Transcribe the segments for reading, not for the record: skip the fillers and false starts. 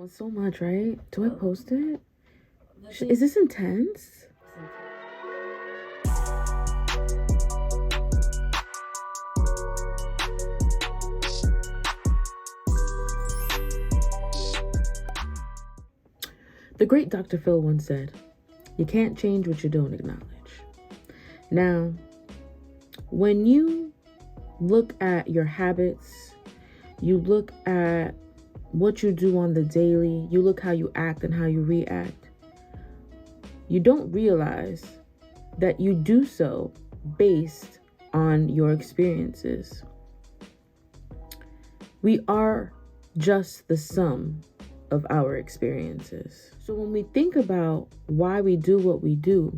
it's so much, right? Do I post it? Is this intense? The great Dr. Phil once said, "You can't change what you don't acknowledge." Now, when you look at your habits, you look at what you do on the daily, you look how you act and how you react, you don't realize that you do so based on your experiences. We are just the sum of our experiences. So when we think about why we do what we do,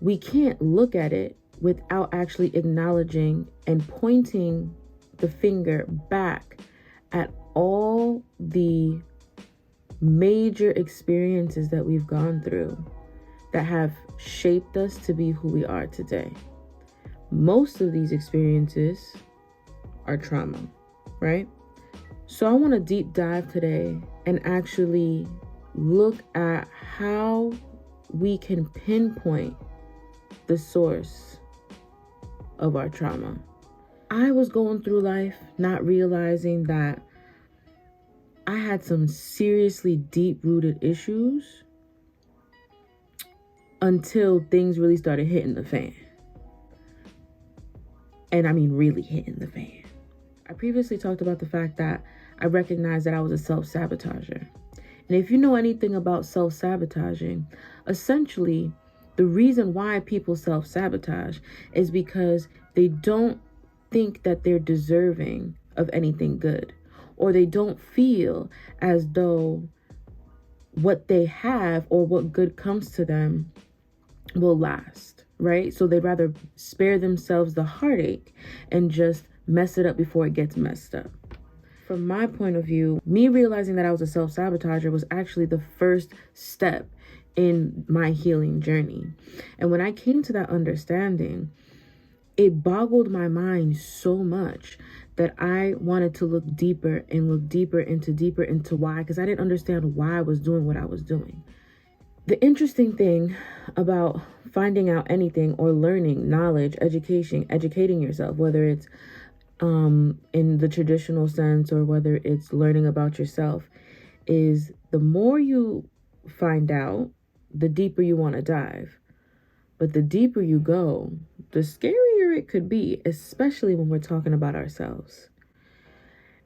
we can't look at it without actually acknowledging and pointing the finger back at all the major experiences that we've gone through that have shaped us to be who we are today. Most of these experiences are trauma, right? So I want to deep dive today and actually look at how we can pinpoint the source of our trauma. I was going through life not realizing that I had some seriously deep-rooted issues until things really started hitting the fan. And I mean really hitting the fan. I previously talked about the fact that I recognized that I was a self-sabotager. And if you know anything about self-sabotaging, essentially the reason why people self-sabotage is because they don't think that they're deserving of anything good, or they don't feel as though what they have or what good comes to them will last, right? So they'd rather spare themselves the heartache and just mess it up before it gets messed up. From my point of view, me realizing that I was a self-sabotager was actually the first step in my healing journey. And when I came to that understanding, it boggled my mind so much that I wanted to look deeper into why, because I didn't understand why I was doing what I was doing. The interesting thing about finding out anything or learning, knowledge, educating yourself, whether it's in the traditional sense or whether it's learning about yourself, is the more you find out, the deeper you want to dive. But the deeper you go, the scarier it could be, especially when we're talking about ourselves.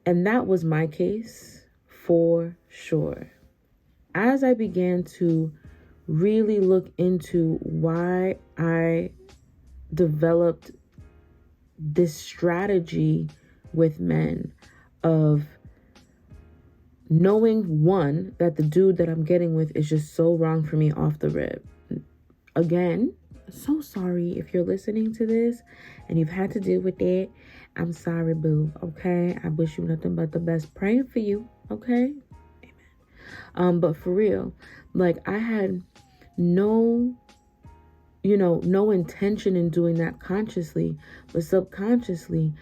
And that was my case for sure. As I began to really look into why I developed this strategy with men of knowing, one, that the dude that I'm getting with is just so wrong for me off the rip. Again, so sorry if you're listening to this and you've had to deal with it. I'm sorry, boo. Okay, I wish you nothing but the best. Praying for you. Okay, amen. But for real, like, I had no intention in doing that consciously, but subconsciously,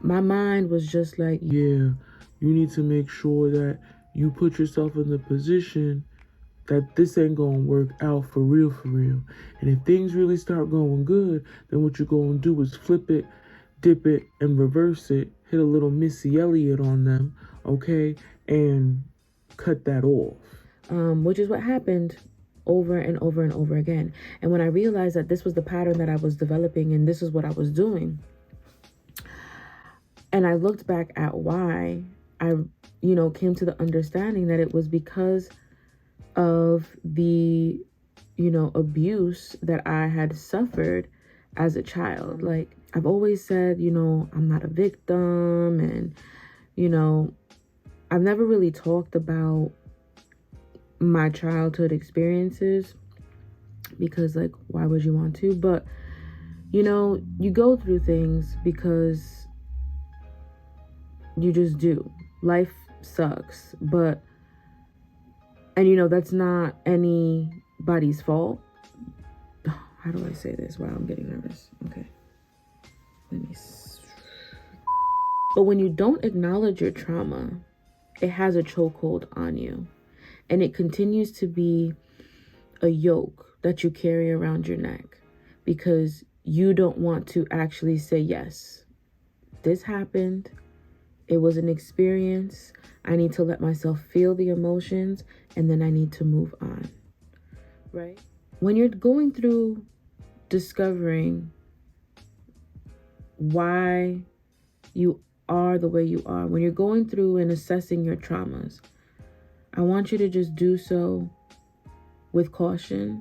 my mind was just like, yeah, you need to make sure that you put yourself in the position that this ain't gonna work out for real. And if things really start going good, then what you're gonna do is flip it, dip it, and reverse it, hit a little Missy Elliott on them, okay, and cut that off. Which is what happened over and over and over again. And when I realized that this was the pattern that I was developing and this is what I was doing, and I looked back at why, I came to the understanding that it was because of the abuse that I had suffered as a child. Like, I've always said, I'm not a victim, and I've never really talked about my childhood experiences because, like, why would you want to? But you go through things because you just do. Life sucks, and that's not anybody's fault. How do I say this? Wow, I'm getting nervous. Okay, but when you don't acknowledge your trauma, it has a chokehold on you. And it continues to be a yoke that you carry around your neck because you don't want to actually say, yes, this happened. It was an experience. I need to let myself feel the emotions and then I need to move on, right? When you're going through discovering why you are the way you are, when you're going through and assessing your traumas, I want you to just do so with caution.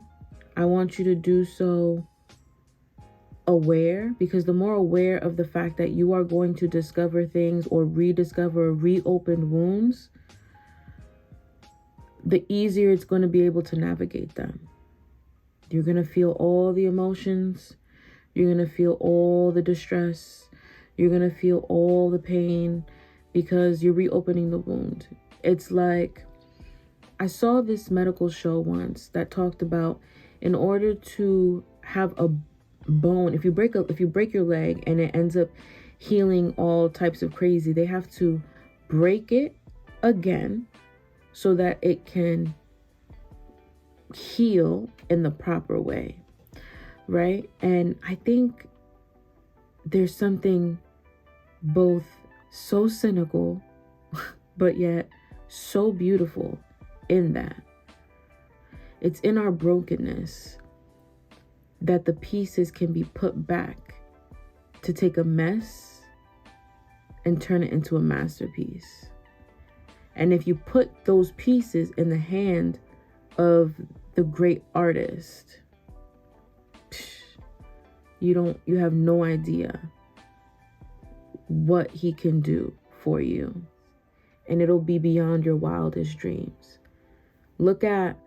I want you to do so aware, because the more aware of the fact that you are going to discover things or rediscover or reopen wounds, the easier it's going to be able to navigate them. You're going to feel all the emotions. You're going to feel all the distress. You're going to feel all the pain because you're reopening the wound. It's like, I saw this medical show once that talked about, in order to have a bone, if you break your leg and it ends up healing all types of crazy, they have to break it again so that it can heal in the proper way, right? And I think there's something both so cynical but yet so beautiful in that. It's in our brokenness that the pieces can be put back to take a mess and turn it into a masterpiece. And if you put those pieces in the hand of the great artist, you have no idea what he can do for you. And it'll be beyond your wildest dreams. Look at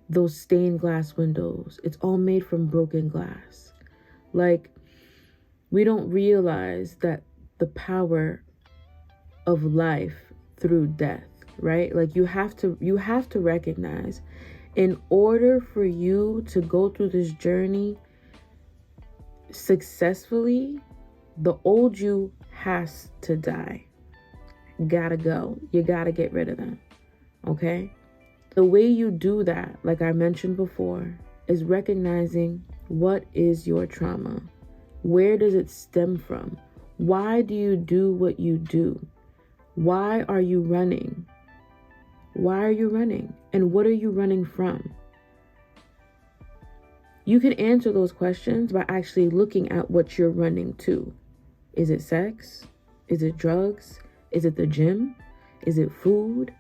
those stained glass windows. It's all made from broken glass. Like, we don't realize that the power of life through death, right? Like, you have to recognize, in order for you to go through this journey successfully, the old you has to die. Gotta go. You gotta get rid of them. Okay? The way you do that, like I mentioned before, is recognizing what is your trauma. Where does it stem from? Why do you do what you do? Why are you running? Why are you running? And what are you running from? You can answer those questions by actually looking at what you're running to. Is it sex? Is it drugs? Is it the gym? Is it food?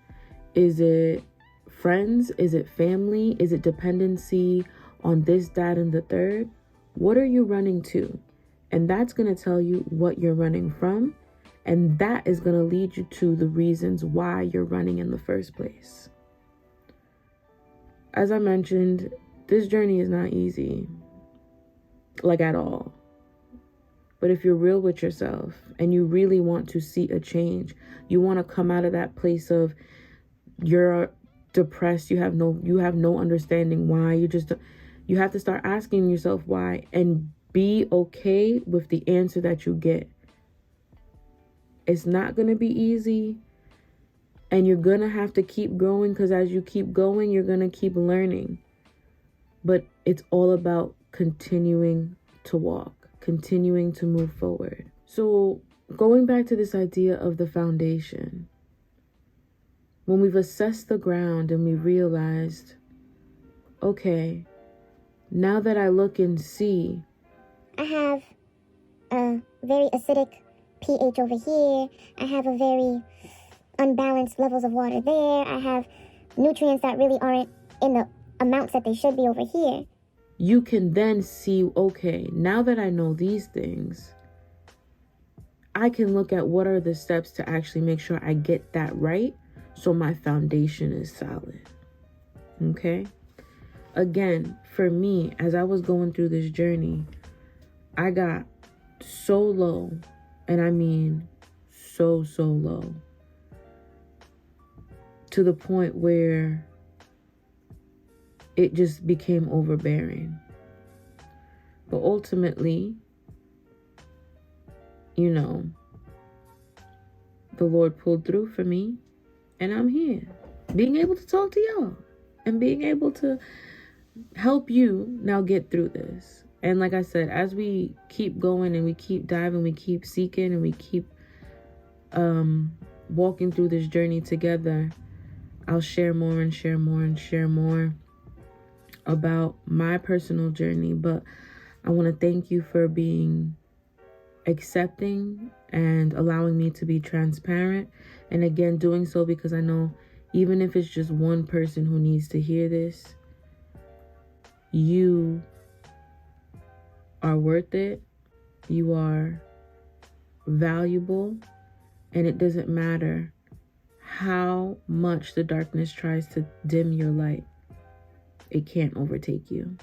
Is it friends? Is it family? Is it dependency on this, that, and the third? What are you running to? And that's going to tell you what you're running from. And that is going to lead you to the reasons why you're running in the first place. As I mentioned, this journey is not easy, like at all. But if you're real with yourself and you really want to see a change, you want to come out of that place of you're depressed, you have no understanding why, you have to start asking yourself why and be okay with the answer that you get. It's not going to be easy, and you're going to have to keep growing, because as you keep going, you're going to keep learning. But it's all about continuing to walk, continuing to move forward. So going back to this idea of the foundation, when we've assessed the ground and we realized, okay, now that I look and see, I have a very acidic pH over here. I have a very unbalanced levels of water there. I have nutrients that really aren't in the amounts that they should be over here. You can then see, okay, now that I know these things, I can look at what are the steps to actually make sure I get that right so my foundation is solid. Okay? Again, for me, as I was going through this journey, I got so low, and I mean so low, to the point where it just became overbearing. But ultimately, the Lord pulled through for me, And I'm here, being able to talk to y'all and being able to help you now get through this. And like I said, as we keep going and we keep diving, we keep seeking, and we keep walking through this journey together, I'll share more and share more and share more about my personal journey. But I want to thank you for being accepting and allowing me to be transparent. And again, doing so because I know even if it's just one person who needs to hear this, you are worth it. You are valuable. And it doesn't matter how much the darkness tries to dim your light. It can't overtake you.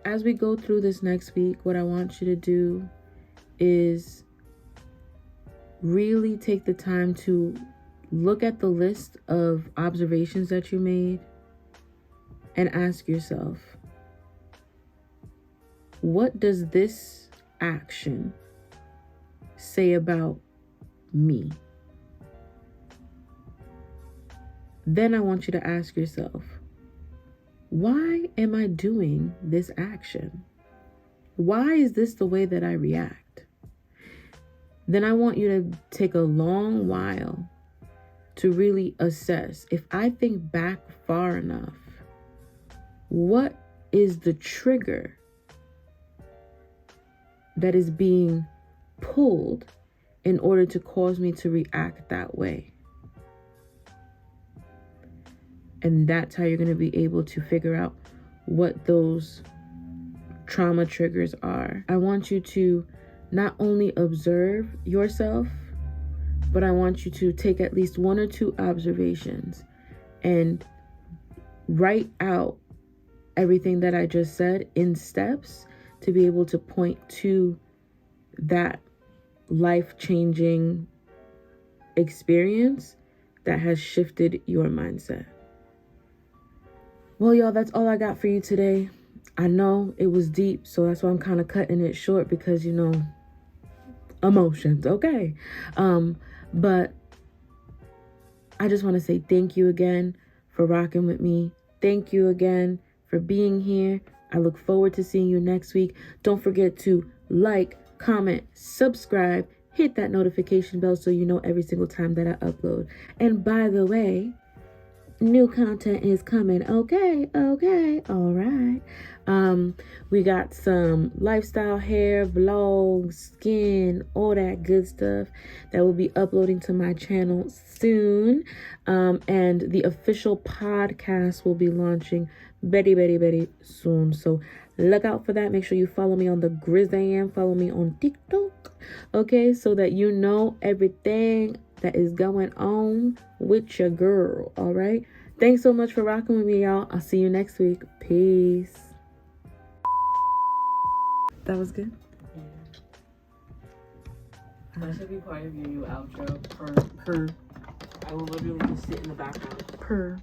As we go through this next week, what I want you to do is really take the time to look at the list of observations that you made and ask yourself, what does this action say about me? Then I want you to ask yourself, why am I doing this action? Why is this the way that I react? Then I want you to take a long while to really assess. If I think back far enough, what is the trigger that is being pulled in order to cause me to react that way? And that's how you're going to be able to figure out what those trauma triggers are. I want you to not only observe yourself, but I want you to take at least 1 or 2 observations and write out everything that I just said in steps to be able to point to that life-changing experience that has shifted your mindset. Well, y'all, that's all I got for you today. I know it was deep, so that's why I'm kind of cutting it short because, you know, emotions, okay? But I just want to say thank you again for rocking with me. Thank you again for being here. I look forward to seeing you next week. Don't forget to like, comment, subscribe, hit that notification bell so you know every single time that I upload. And by the way, new content is coming. Okay, all right. We got some lifestyle, hair, vlogs, skin, all that good stuff that will be uploading to my channel soon. And the official podcast will be launching very soon. So look out for that. Make sure you follow me on the Grizzam. Follow me on TikTok. Okay, so that you know everything that is going on with your girl. All right. Thanks so much for rocking with me, y'all. I'll see you next week. Peace. That was good. Yeah. That should be part of your new outro. Purr. I will literally just sit in the background. Purr.